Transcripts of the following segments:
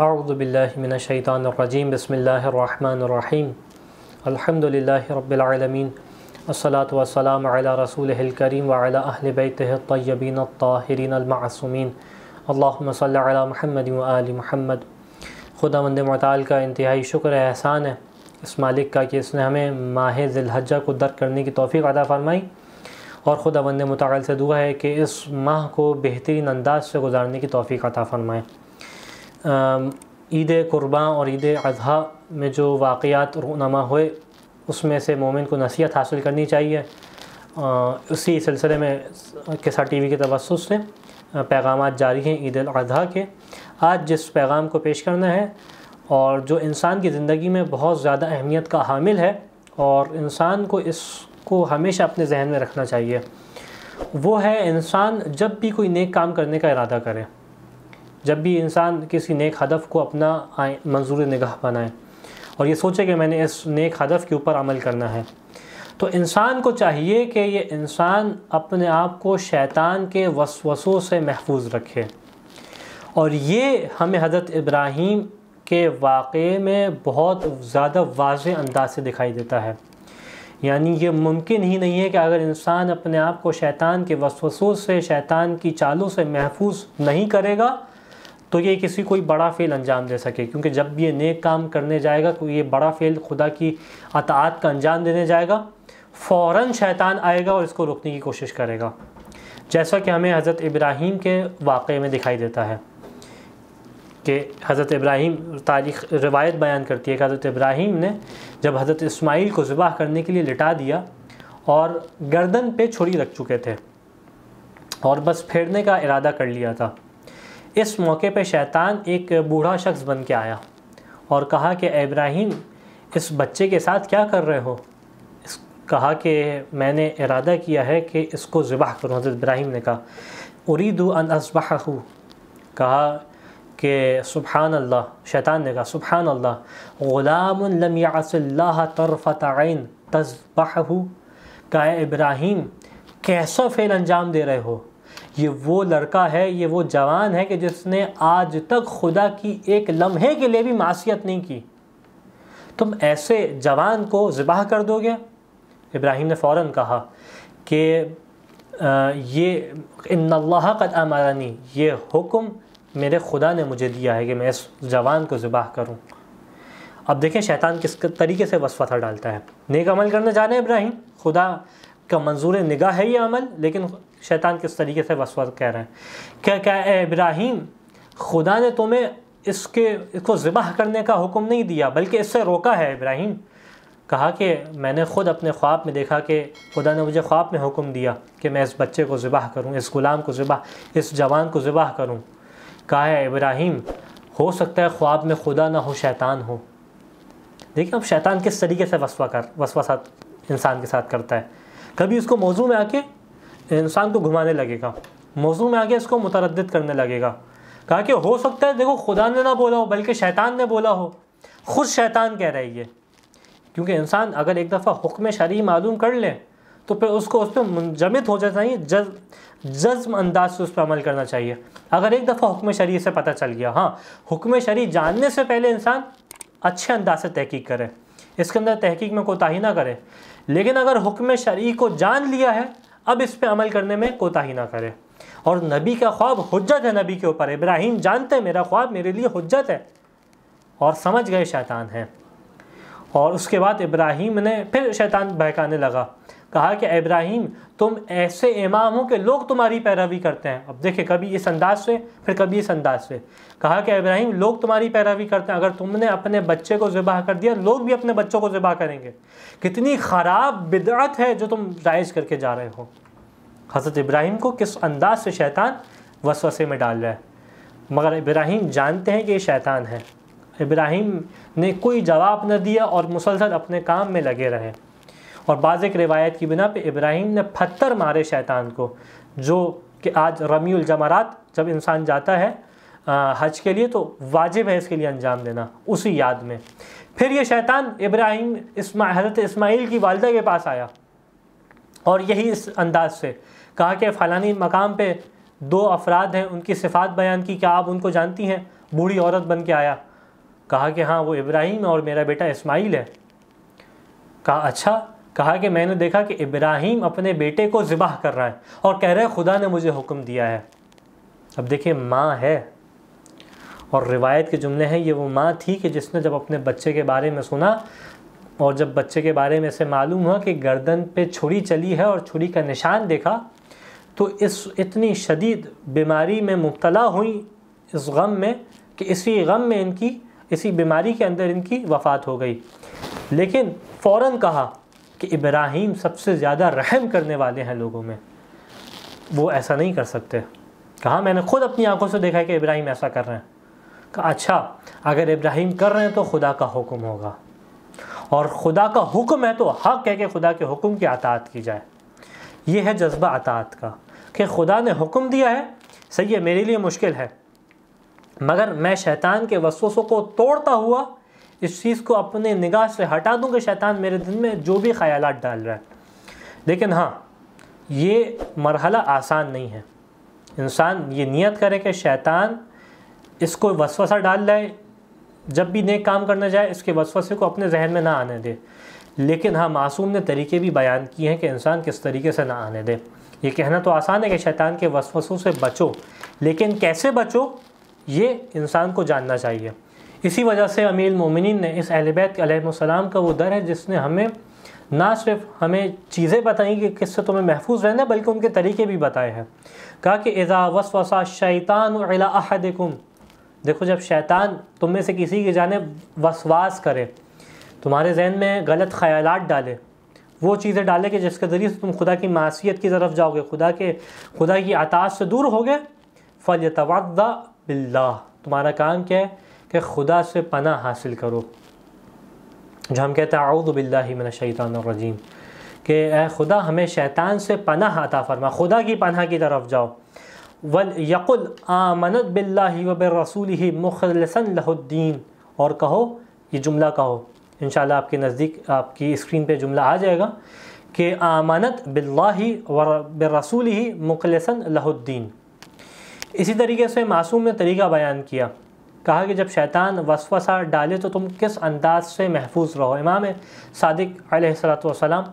اعوذ باللہ من الشیطان الرجیم بسم اللہ الرحمن الرحیم الحمدللہ رب العالمین الصلاة والسلام علی رسولہ الکریم وعلی اہل بیتہ الطیبین الطاہرین المعصومین اللہم صلی علی محمد وآل محمد۔ خداوند متعال کا انتہائی شکر ہے، احسان ہے اس مالک کا کہ اس نے ہمیں ماہ ذی الحجہ کو درک کرنے کی توفیق عطا فرمائی، اور خداوند متعال سے دعا ہے کہ اس ماہ کو بہترین انداز سے گزارنے کی توفیق عطا فرمائے۔ عید قرباں اور عید اضحیٰ میں جو واقعات رونما ہوئے اس میں سے مومن کو نصیحت حاصل کرنی چاہیے۔ اسی سلسلے میں قصہ ٹی وی کے توسط سے پیغامات جاری ہیں عید الاضحیٰ کے۔ آج جس پیغام کو پیش کرنا ہے اور جو انسان کی زندگی میں بہت زیادہ اہمیت کا حامل ہے اور انسان کو اس کو ہمیشہ اپنے ذہن میں رکھنا چاہیے، وہ ہے انسان جب بھی کوئی نیک کام کرنے کا ارادہ کرے، جب بھی انسان کسی نیک ہدف کو اپنا منظور نگاہ بنائے اور یہ سوچے کہ میں نے اس نیک ہدف کے اوپر عمل کرنا ہے، تو انسان کو چاہیے کہ یہ انسان اپنے آپ کو شیطان کے وسوسوں سے محفوظ رکھے۔ اور یہ ہمیں حضرت ابراہیم کے واقعے میں بہت زیادہ واضح انداز سے دکھائی دیتا ہے۔ یعنی یہ ممکن ہی نہیں ہے کہ اگر انسان اپنے آپ کو شیطان کے وسوسوں سے، شیطان کی چالوں سے محفوظ نہیں کرے گا تو یہ کسی کوئی بڑا فعل انجام دے سکے، کیونکہ جب یہ نیک کام کرنے جائے گا، کوئی یہ بڑا فعل خدا کی اطاعت کا انجام دینے جائے گا، فوراً شیطان آئے گا اور اس کو روکنے کی کوشش کرے گا، جیسا کہ ہمیں حضرت ابراہیم کے واقعے میں دکھائی دیتا ہے کہ حضرت ابراہیم، تاریخ روایت بیان کرتی ہے کہ حضرت ابراہیم نے جب حضرت اسماعیل کو ذبح کرنے کے لیے لٹا دیا اور گردن پہ چھری رکھ چکے تھے اور بس پھیرنے کا ارادہ کر لیا تھا، اس موقع پہ شیطان ایک بوڑھا شخص بن کے آیا اور کہا کہ اے ابراہیم، اس بچے کے ساتھ کیا کر رہے ہو؟ کہا کہ میں نے ارادہ کیا ہے کہ اس کو ذبح کروں۔ حضرت ابراہیم نے کہا اریدو ان اذبحہ، کہا کہ سبحان اللہ، شیطان نے کہا سبحان اللہ، غلام لم یعص اللہ طرفۃ عین تذبحہ، کہا اے ابراہیم کیسا فعل انجام دے رہے ہو، یہ وہ لڑکا ہے، یہ وہ جوان ہے کہ جس نے آج تک خدا کی ایک لمحے کے لیے بھی معصیت نہیں کی، تم ایسے جوان کو ذبح کر دو گے؟ ابراہیم نے فوراً کہا کہ یہ ان اللہ قد امرنی، یہ حکم میرے خدا نے مجھے دیا ہے کہ میں اس جوان کو ذبح کروں۔ اب دیکھیں شیطان کس طریقے سے وسوسہ ڈالتا ہے۔ نیک عمل کرنے جا رہے ہیں ابراہیم، خدا کا منظور نگاہ ہے یہ عمل، لیکن شیطان کس طریقے سے وسوسہ کہہ رہے ہیں کہ اے ابراہیم، خدا نے تمہیں اس کو ذبح کرنے کا حکم نہیں دیا بلکہ اس سے روکا ہے۔ ابراہیم کہا کہ میں نے خود اپنے خواب میں دیکھا کہ خدا نے مجھے خواب میں حکم دیا کہ میں اس بچے کو ذبح کروں، اس غلام کو ذبح، اس جوان کو ذبح کروں۔ کہا ہے ابراہیم ہو سکتا ہے خواب میں خدا نہ ہو، شیطان ہو۔ دیکھیں اب شیطان کس طریقے سے وسوسہ انسان کے ساتھ کرتا ہے۔ کبھی اس کو موضوع میں آ کے انسان کو گھمانے لگے گا، موضوع میں آ کے اس کو متردد کرنے لگے گا۔ کہا کہ ہو سکتا ہے دیکھو خدا نے نہ بولا ہو بلکہ شیطان نے بولا ہو، خود شیطان کہہ رہی ہے۔ کیونکہ انسان اگر ایک دفعہ حکم شرعی معلوم کر لے تو پھر اس کو اس پہ منجمد ہو جانا چاہیے، جزم انداز سے اس پہ عمل کرنا چاہیے۔ اگر ایک دفعہ حکم شرعی سے پتہ چل گیا، ہاں حکم شرعی جاننے سے پہلے انسان اچھے انداز سے تحقیق کرے، اس کے اندر تحقیق میں کوتاہی نہ کرے، لیکن اگر حکم شرعی کو جان لیا ہے اب اس پہ عمل کرنے میں کوتاہی نہ کرے۔ اور نبی کا خواب حجت ہے نبی کے اوپر، ابراہیم جانتے ہیں میرا خواب میرے لیے حجت ہے، اور سمجھ گئے شیطان ہے۔ اور اس کے بعد ابراہیم نے پھر شیطان بہکانے لگا، کہا کہ اے ابراہیم تم ایسے امام ہو کہ لوگ تمہاری پیروی کرتے ہیں۔ اب دیکھیں کبھی اس انداز سے پھر کبھی اس انداز سے، کہا کہ ابراہیم لوگ تمہاری پیروی کرتے ہیں، اگر تم نے اپنے بچے کو ذبح کر دیا لوگ بھی اپنے بچوں کو ذبح کریں گے، کتنی خراب بدعت ہے جو تم رائج کر کے جا رہے ہو۔ حضرت ابراہیم کو کس انداز سے شیطان وسوسے میں ڈال رہا ہے، مگر ابراہیم جانتے ہیں کہ یہ شیطان ہے۔ ابراہیم نے کوئی جواب نہ دیا اور مسلسل اپنے کام میں لگے رہے، اور بعض ایک روایت کی بنا پہ ابراہیم نے پتھر مارے شیطان کو، جو کہ آج رمی الجمرات جب انسان جاتا ہے حج کے لیے تو واجب ہے اس کے لیے انجام دینا، اسی یاد میں۔ پھر یہ شیطان ابراہیم حضرت اسماعیل کی والدہ کے پاس آیا اور یہی اس انداز سے کہا کہ فلانی مقام پہ دو افراد ہیں، ان کی صفات بیان کی، کیا آپ ان کو جانتی ہیں؟ بوڑھی عورت بن کے آیا، کہا کہ ہاں وہ ابراہیم اور میرا بیٹا اسماعیل ہے۔ کہا اچھا، کہا کہ میں نے دیکھا کہ ابراہیم اپنے بیٹے کو ذبح کر رہا ہے اور کہہ رہا ہے خدا نے مجھے حکم دیا ہے۔ اب دیکھیں ماں ہے، اور روایت کے جملے ہیں، یہ وہ ماں تھی کہ جس نے جب اپنے بچے کے بارے میں سنا اور جب بچے کے بارے میں سے معلوم ہوا کہ گردن پہ چھری چلی ہے اور چھری کا نشان دیکھا تو اتنی شدید بیماری میں مبتلا ہوئی، اس غم میں کہ اسی غم میں اسی بیماری کے اندر ان کی وفات ہو گئی۔ لیکن فوراً کہا کہ ابراہیم سب سے زیادہ رحم کرنے والے ہیں لوگوں میں، وہ ایسا نہیں کر سکتے۔ کہا میں نے خود اپنی آنکھوں سے دیکھا کہ ابراہیم ایسا کر رہے ہیں۔ کہا اچھا، اگر ابراہیم کر رہے ہیں تو خدا کا حکم ہوگا، اور خدا کا حکم ہے تو حق ہے کہ خدا کے حکم کی اطاعت کی جائے۔ یہ ہے جذبہ اطاعت کا کہ خدا نے حکم دیا ہے، صحیح ہے میرے لیے مشکل ہے، مگر میں شیطان کے وسوسوں کو توڑتا ہوا اس چیز کو اپنے نگاہ سے ہٹا دوں کہ شیطان میرے دل میں جو بھی خیالات ڈال رہا ہے۔ لیکن ہاں، یہ مرحلہ آسان نہیں ہے۔ انسان یہ نیت کرے کہ شیطان اس کو وسوسہ ڈال لائے، جب بھی نیک کام کرنا جائے اس کے وسوسے کو اپنے ذہن میں نہ آنے دے۔ لیکن ہاں، معصوم نے طریقے بھی بیان کیے ہیں کہ انسان کس طریقے سے نہ آنے دے۔ یہ کہنا تو آسان ہے کہ شیطان کے وسوسوں سے بچو، لیکن کیسے بچو یہ انسان کو جاننا چاہیے۔ اسی وجہ سے امیر المومنین نے اس اہل بیت علیہ السلام کا وہ در ہے جس نے ہمیں نہ صرف ہمیں چیزیں بتائیں کہ کس سے تمہیں محفوظ رہنا ہے، بلکہ ان کے طریقے بھی بتائے ہیں۔ کہا کہ اذا وسوس الشیطان الی احدکم، دیکھو جب شیطان تم میں سے کسی کی جانب وسواس کرے، تمہارے ذہن میں غلط خیالات ڈالے، وہ چیزیں ڈالے کہ جس کے ذریعے سے تم خدا کی معصیت کی طرف جاؤ گے، خدا کی اطاعت سے دور ہوگے، فَلْيَتَوَضَّأْ بِاللَّهِ، تمہارا کام کیا ہے کہ خدا سے پناہ حاصل کرو، جو ہم کہتے ہیں اعوذ باللہ من الشیطان الرجیم، کہ اے خدا ہمیں شیطان سے پناہ عطا فرما، خدا کی پناہ کی طرف جاؤ۔ وَلْيَقُلْ آمَنَتْ بِاللَّهِ وَبِرَسُولِهِ مُخْلِصًا لَهُ الدِّينَ، اور کہو، یہ جملہ کہو، انشاءاللہ آپ کے نزدیک آپ کی اسکرین پہ جملہ آ جائے گا کہ آمنت باللہ وبرسولہ مخلصا لہ الدین۔ اسی طریقے سے معصوم نے طریقہ بیان کیا، کہا کہ جب شیطان وسوسہ ڈالے تو تم کس انداز سے محفوظ رہو۔ امام صادق علیہ السلام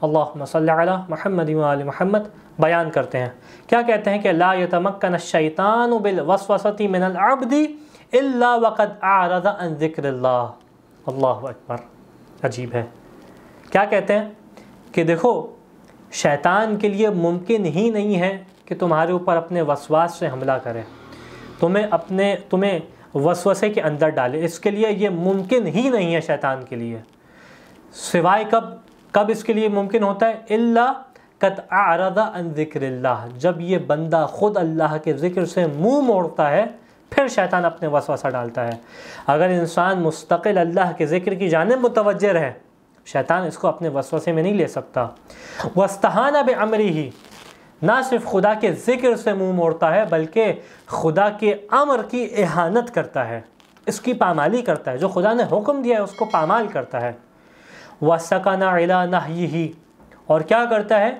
اللہم صلی علی محمد وآل محمد بیان کرتے ہیں، کیا کہتے ہیں کہ لا یتمکن الشیطان بالوسوسۃ من العبد الا وقد اعرض عن ذکر اللہ۔ اللہ اکبر، عجیب ہے۔ کیا کہتے ہیں کہ دیکھو شیطان کے لیے ممکن ہی نہیں ہے کہ تمہارے اوپر اپنے وسواس سے حملہ کرے، تمہیں وسوسے کے اندر ڈالے، اس کے لیے یہ ممکن ہی نہیں ہے شیطان کے لیے، سوائے کب اس کے لیے ممکن ہوتا ہے؟ الا قد اعرض عن ذکر اللہ، جب یہ بندہ خود اللہ کے ذکر سے منہ موڑتا ہے پھر شیطان اپنے وسوسہ ڈالتا ہے۔ اگر انسان مستقل اللہ کے ذکر کی جانب متوجہ رہے، شیطان اس کو اپنے وسوسے میں نہیں لے سکتا۔ وَاسْتَحَانَ بِأَمْرِهِ، نہ صرف خدا کے ذکر سے منہ موڑتا ہے بلکہ خدا کے امر کی اہانت کرتا ہے، اس کی پامالی کرتا ہے، جو خدا نے حکم دیا ہے اس کو پامال کرتا ہے۔ وَسَكَنَ عَلَى نَهْيِهِ، اور کیا کرتا ہے؟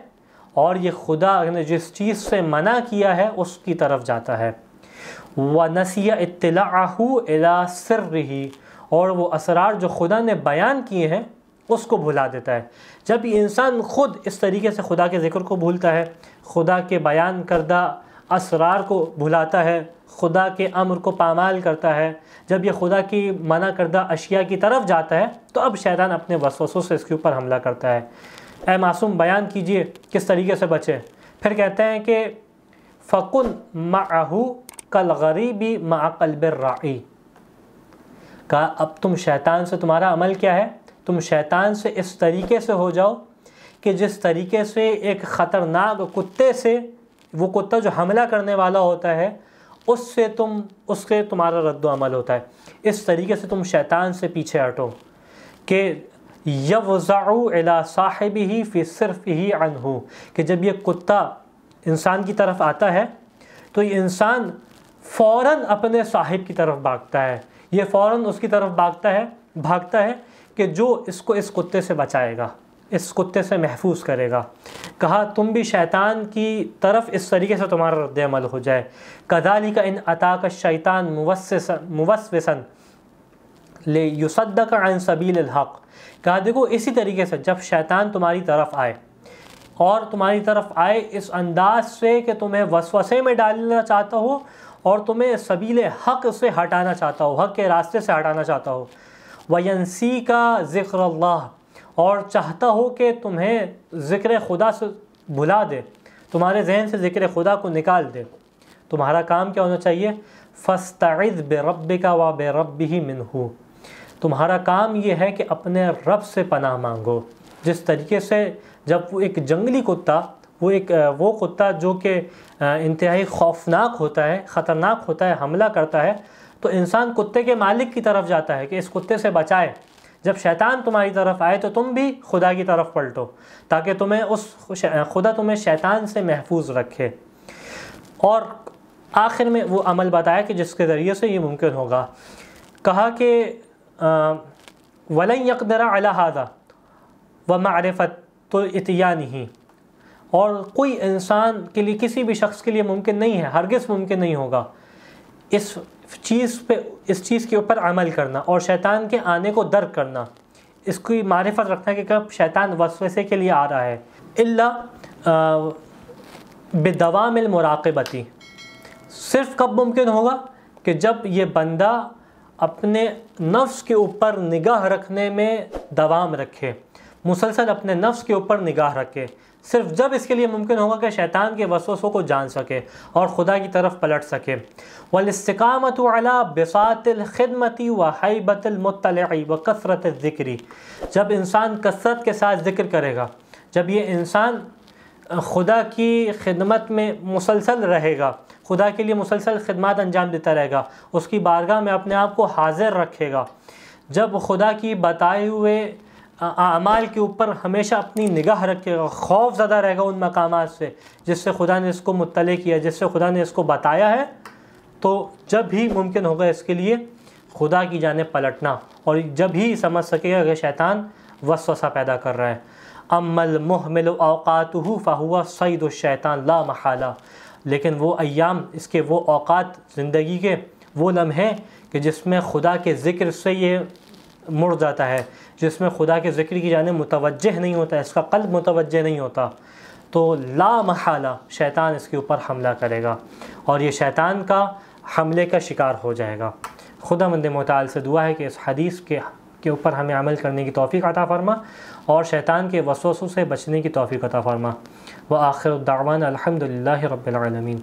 اور یہ خدا نے جس چیز سے منع کیا ہے اس کی طرف جاتا ہے۔ وَنَسِيَ اطِّلَاعَهُ إِلَى سِرِّهِ، اور وہ اسرار جو خدا نے بیان کیے ہیں اس کو بھلا دیتا ہے۔ جب یہ انسان خود اس طریقے سے خدا کے ذکر کو بھولتا ہے، خدا کے بیان کردہ اسرار کو بھلاتا ہے، خدا کے امر کو پامال کرتا ہے، جب یہ خدا کی منع کردہ اشیاء کی طرف جاتا ہے تو اب شیطان اپنے وسوسوں سے اس کے اوپر حملہ کرتا ہے۔ اے معصوم بیان کیجئے کس طریقے سے بچے۔ پھر کہتے ہیں کہ فَقُنْ مَعَهُ كَالْغَرِيبِ مَعَ قَلْبِ الرَّاعِي، کہا اب تم شیطان سے تمہارا عمل کیا ہے؟ تم شیطان سے اس طریقے سے ہو جاؤ کہ جس طریقے سے ایک خطرناک کتے سے، وہ کتا جو حملہ کرنے والا ہوتا ہے اس سے تمہارا رد و عمل ہوتا ہے، اس طریقے سے تم شیطان سے پیچھے ہٹو کہ یفزع الی صاحبہ فی صرفہ عنہ، کہ جب یہ کتا انسان کی طرف آتا ہے تو یہ انسان فوراً اپنے صاحب کی طرف بھاگتا ہے، یہ فوراً اس کی طرف بھاگتا ہے کہ جو اس کو اس کتے سے بچائے گا۔ اس کتے سے محفوظ کرے گا۔ کہا تم بھی شیطان کی طرف اس طریقے سے تمہارا رد عمل ہو جائے۔ کذالک ان اتاک الشیطان موسوسا لیصدک عن سبیل الحق۔ کہا دیکھو اسی طریقے سے جب شیطان تمہاری طرف آئے اور تمہاری طرف آئے اس انداز سے کہ تمہیں وسوسے میں ڈالنا چاہتا ہو اور تمہیں سبیل حق سے ہٹانا چاہتا ہو، حق کے راستے سے ہٹانا چاہتا ہو، وَيَنْسِيكَ ذِكْرَ اللَّهِ، اور چاہتا ہو کہ تمہیں ذکر خدا سے بھلا دے، تمہارے ذہن سے ذکر خدا کو نکال دے، تمہارا کام کیا ہونا چاہیے؟ فَاسْتَعِذْ بِرَبِّكَ وَبِرَبِّهِ مِنْهُ، تمہارا کام یہ ہے کہ اپنے رب سے پناہ مانگو۔ جس طریقے سے جب وہ ایک جنگلی کتا، وہ کتا جو کہ انتہائی خوفناک ہوتا ہے، خطرناک ہوتا ہے، حملہ کرتا ہے، تو انسان کتے کے مالک کی طرف جاتا ہے کہ اس کتے سے بچائے۔ جب شیطان تمہاری طرف آئے تو تم بھی خدا کی طرف پلٹو تاکہ خدا تمہیں شیطان سے محفوظ رکھے۔ اور آخر میں وہ عمل بتایا کہ جس کے ذریعے سے یہ ممکن ہوگا۔ کہا کہ وَلَن يَقْدِرَ عَلَى هَذَا وَمَعْرِفَةُ اتِيَانِهِ، اور کوئی انسان کے لیے، کسی بھی شخص کے لیے ممکن نہیں ہے، ہرگز ممکن نہیں ہوگا اس چیز کے اوپر عمل کرنا اور شیطان کے آنے کو درک کرنا، اس کی معرفت رکھنا کہ کب شیطان وسوسے کے لیے آ رہا ہے، الا بدوام المراقبتی، صرف کب ممکن ہوگا کہ جب یہ بندہ اپنے نفس کے اوپر نگاہ رکھنے میں دوام رکھے، مسلسل اپنے نفس کے اوپر نگاہ رکھے، صرف جب اس کے لیے ممکن ہوگا کہ شیطان کے وسوسوں کو جان سکے اور خدا کی طرف پلٹ سکے۔ والاستقامۃ علی بساط الخدمۃ وہیبۃ المطلع وکثرۃ الذکر، جب انسان کثرت کے ساتھ ذکر کرے گا، جب یہ انسان خدا کی خدمت میں مسلسل رہے گا، خدا کے لیے مسلسل خدمات انجام دیتا رہے گا، اس کی بارگاہ میں اپنے آپ کو حاضر رکھے گا، جب خدا کی بتائے ہوئے اعمال کے اوپر ہمیشہ اپنی نگاہ رکھے گا، خوف زدہ رہے گا ان مقامات سے جس سے خدا نے اس کو مطلع کیا، جس سے خدا نے اس کو بتایا ہے، تو جب بھی ممکن ہوگا اس کے لیے خدا کی جانب پلٹنا، اور جب ہی سمجھ سکے گا کہ شیطان وسوسہ پیدا کر رہا ہے۔ اما المہمل اوقاتہ فہو صید الشیطان لا محالہ، لیکن وہ ایام، اس کے وہ اوقات، زندگی کے وہ لمحے کہ جس میں خدا کے ذکر سے یہ مڑ جاتا ہے، جس میں خدا کے ذکر کی جانب متوجہ نہیں ہوتا، اس کا قلب متوجہ نہیں ہوتا، تو لا محالہ شیطان اس کے اوپر حملہ کرے گا اور یہ شیطان کا حملے کا شکار ہو جائے گا۔ خداوند متعال سے دعا ہے کہ اس حدیث کے اوپر ہمیں عمل کرنے کی توفیق عطا فرما اور شیطان کے وسوسوں سے بچنے کی توفیق عطا فرما۔ وآخر الدعوانا الحمد للہ رب العالمین۔